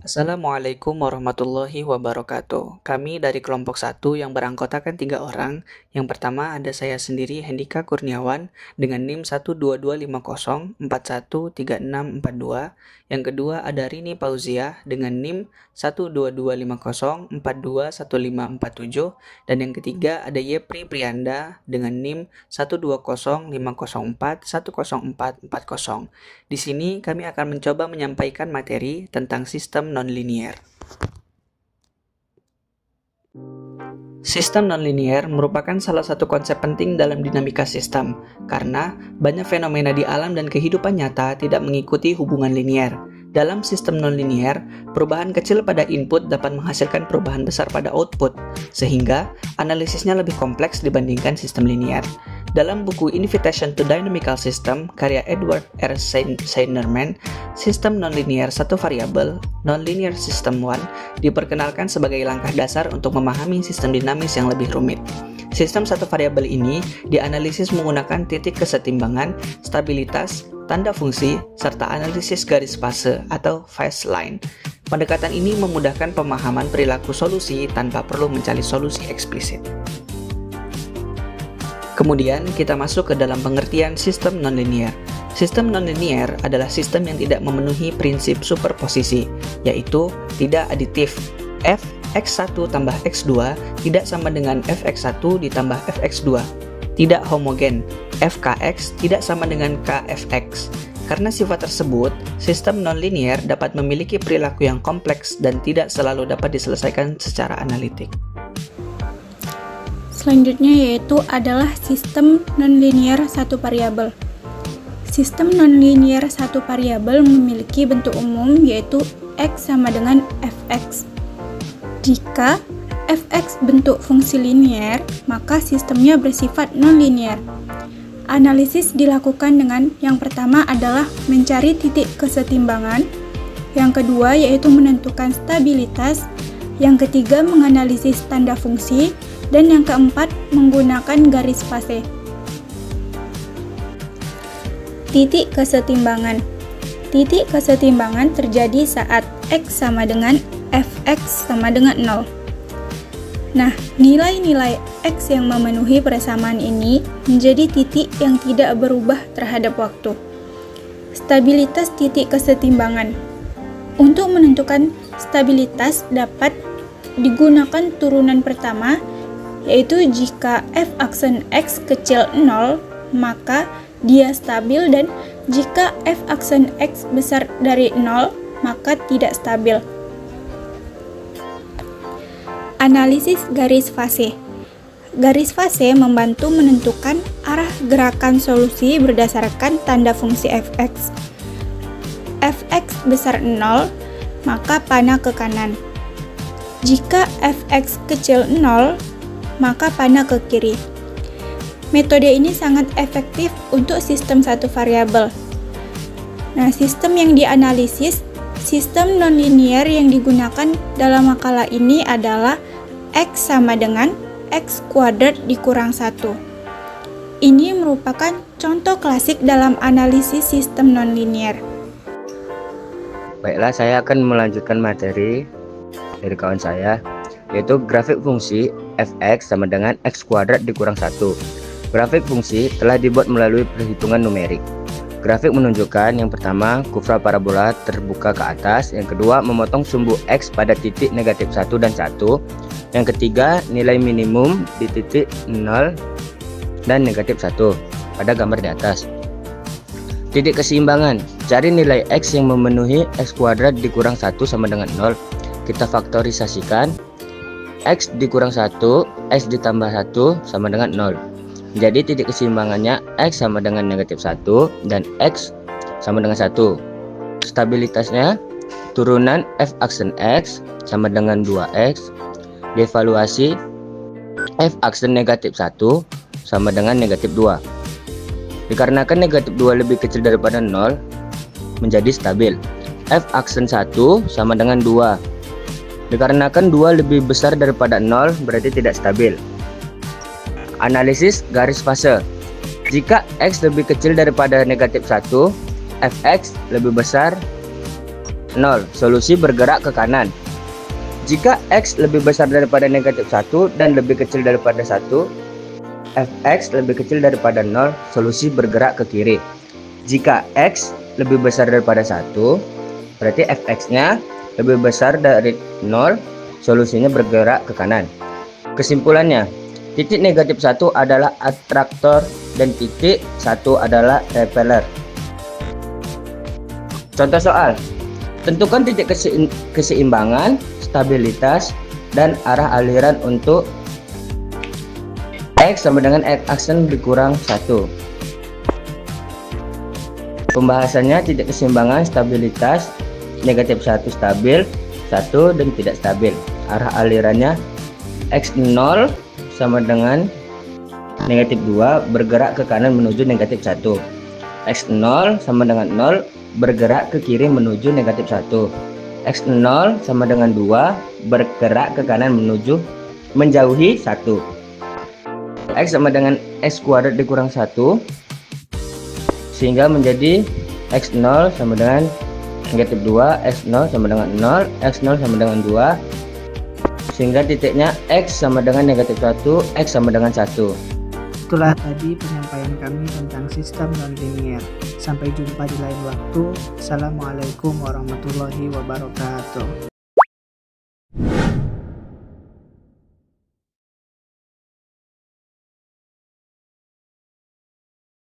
Assalamualaikum warahmatullahi wabarakatuh. Kami dari kelompok 1 yang beranggotakan 3 orang. Yang pertama ada saya sendiri Hendika Kurniawan dengan NIM 12250413642. Yang kedua ada Rini Pauziah dengan NIM 12250421547. Dan yang ketiga ada Yepri Prianda dengan NIM 12050410440. Di sini kami akan mencoba menyampaikan materi tentang sistem nonlinier. Sistem nonlinier merupakan salah satu konsep penting dalam dinamika sistem, karena banyak fenomena di alam dan kehidupan nyata tidak mengikuti hubungan linier. Dalam sistem nonlinier, perubahan kecil pada input dapat menghasilkan perubahan besar pada output, sehingga analisisnya lebih kompleks dibandingkan sistem linier. Dalam buku Invitation to Dynamical System karya Edward R. Seinerman, sistem nonlinier satu variabel, nonlinear system 1, diperkenalkan sebagai langkah dasar untuk memahami sistem dinamis yang lebih rumit. Sistem satu variabel ini dianalisis menggunakan titik kesetimbangan, stabilitas, tanda fungsi, serta analisis garis fase atau phase line. Pendekatan ini memudahkan pemahaman perilaku solusi tanpa perlu mencari solusi eksplisit. Kemudian kita masuk ke dalam pengertian sistem nonlinier. Sistem nonlinier adalah sistem yang tidak memenuhi prinsip superposisi, yaitu tidak aditif. Fx1 tambah x2 tidak sama dengan fx1 ditambah fx2. Tidak homogen. Fkx tidak sama dengan kfx. Karena sifat tersebut, sistem nonlinier dapat memiliki perilaku yang kompleks dan tidak selalu dapat diselesaikan secara analitik. Selanjutnya yaitu adalah sistem nonlinier satu variabel. Sistem nonlinier satu variabel memiliki bentuk umum yaitu x sama dengan fx. Jika fx bentuk fungsi linier, maka sistemnya bersifat nonlinier. Analisis dilakukan dengan yang pertama adalah mencari titik kesetimbangan, yang kedua yaitu menentukan stabilitas, yang ketiga menganalisis tanda fungsi, dan yang keempat menggunakan garis fase. Titik kesetimbangan. Titik kesetimbangan terjadi saat x sama dengan fx sama dengan 0. Nah, nilai-nilai x yang memenuhi persamaan ini menjadi titik yang tidak berubah terhadap waktu. Stabilitas titik kesetimbangan. Untuk menentukan stabilitas dapat digunakan turunan pertama, yaitu jika f aksen x kecil 0, maka dia stabil, dan jika f aksen x besar dari 0, maka tidak stabil. Analisis garis fase. Garis fase membantu menentukan arah gerakan solusi berdasarkan tanda fungsi fx. Fx besar 0, maka panah ke kanan. Jika fx kecil 0, maka panah ke kiri. Metode ini sangat efektif untuk sistem satu variabel. Nah, sistem yang dianalisis, sistem nonlinier yang digunakan dalam makalah ini adalah x sama dengan x kuadrat dikurang 1. Ini merupakan contoh klasik dalam analisis sistem nonlinier. Baiklah, saya akan melanjutkan materi dari kawan saya, yaitu grafik fungsi fx sama dengan x kuadrat dikurang 1. Grafik fungsi telah dibuat melalui perhitungan numerik. Grafik menunjukkan yang pertama kufra parabola terbuka ke atas, yang kedua memotong sumbu x pada titik negatif 1 dan 1, yang ketiga nilai minimum di titik 0 dan negatif 1 pada gambar di atas. Titik keseimbangan, cari nilai x yang memenuhi x kuadrat dikurang 1 sama dengan 0. Kita faktorisasikan. X dikurang 1, X ditambah 1 sama dengan 0. Jadi titik keseimbangannya X sama dengan negatif 1 dan X sama dengan 1. Stabilitasnya turunan F aksen X sama dengan 2X. Devaluasi F aksen negatif 1 sama dengan negatif 2. Dikarenakan negatif 2 lebih kecil daripada 0, menjadi stabil. F aksen 1 sama dengan 2. Dikarenakan 2 lebih besar daripada 0, berarti tidak stabil. Analisis garis fase. Jika X lebih kecil daripada negatif 1, Fx lebih besar 0, solusi bergerak ke kanan. Jika X lebih besar daripada negatif 1 dan lebih kecil daripada 1, Fx lebih kecil daripada 0, solusi bergerak ke kiri. Jika X lebih besar daripada 1, berarti Fx-nya lebih besar dari 0, solusinya bergerak ke kanan. Kesimpulannya, titik negatif 1 adalah atraktor dan titik 1 adalah repeller. Contoh soal, tentukan titik keseimbangan, stabilitas, dan arah aliran untuk X sama dengan X aksen dikurang 1. Pembahasannya titik keseimbangan, stabilitas, negatif 1 stabil, 1 dan tidak stabil. Arah alirannya X0 sama dengan negatif 2 bergerak ke kanan menuju negatif 1. X0 sama dengan 0 bergerak ke kiri menuju negatif 1. X0 sama dengan 2 bergerak ke kanan menjauhi 1. X sama dengan X kuadrat dikurang 1, sehingga menjadi X0 sama dengan negatif 2, X0 sama dengan 0, X0 sama dengan 2, sehingga titiknya X sama dengan negatif 1, X sama dengan 1. Itulah tadi penyampaian kami tentang sistem nonlinier. Sampai jumpa di lain waktu. Assalamualaikum warahmatullahi wabarakatuh.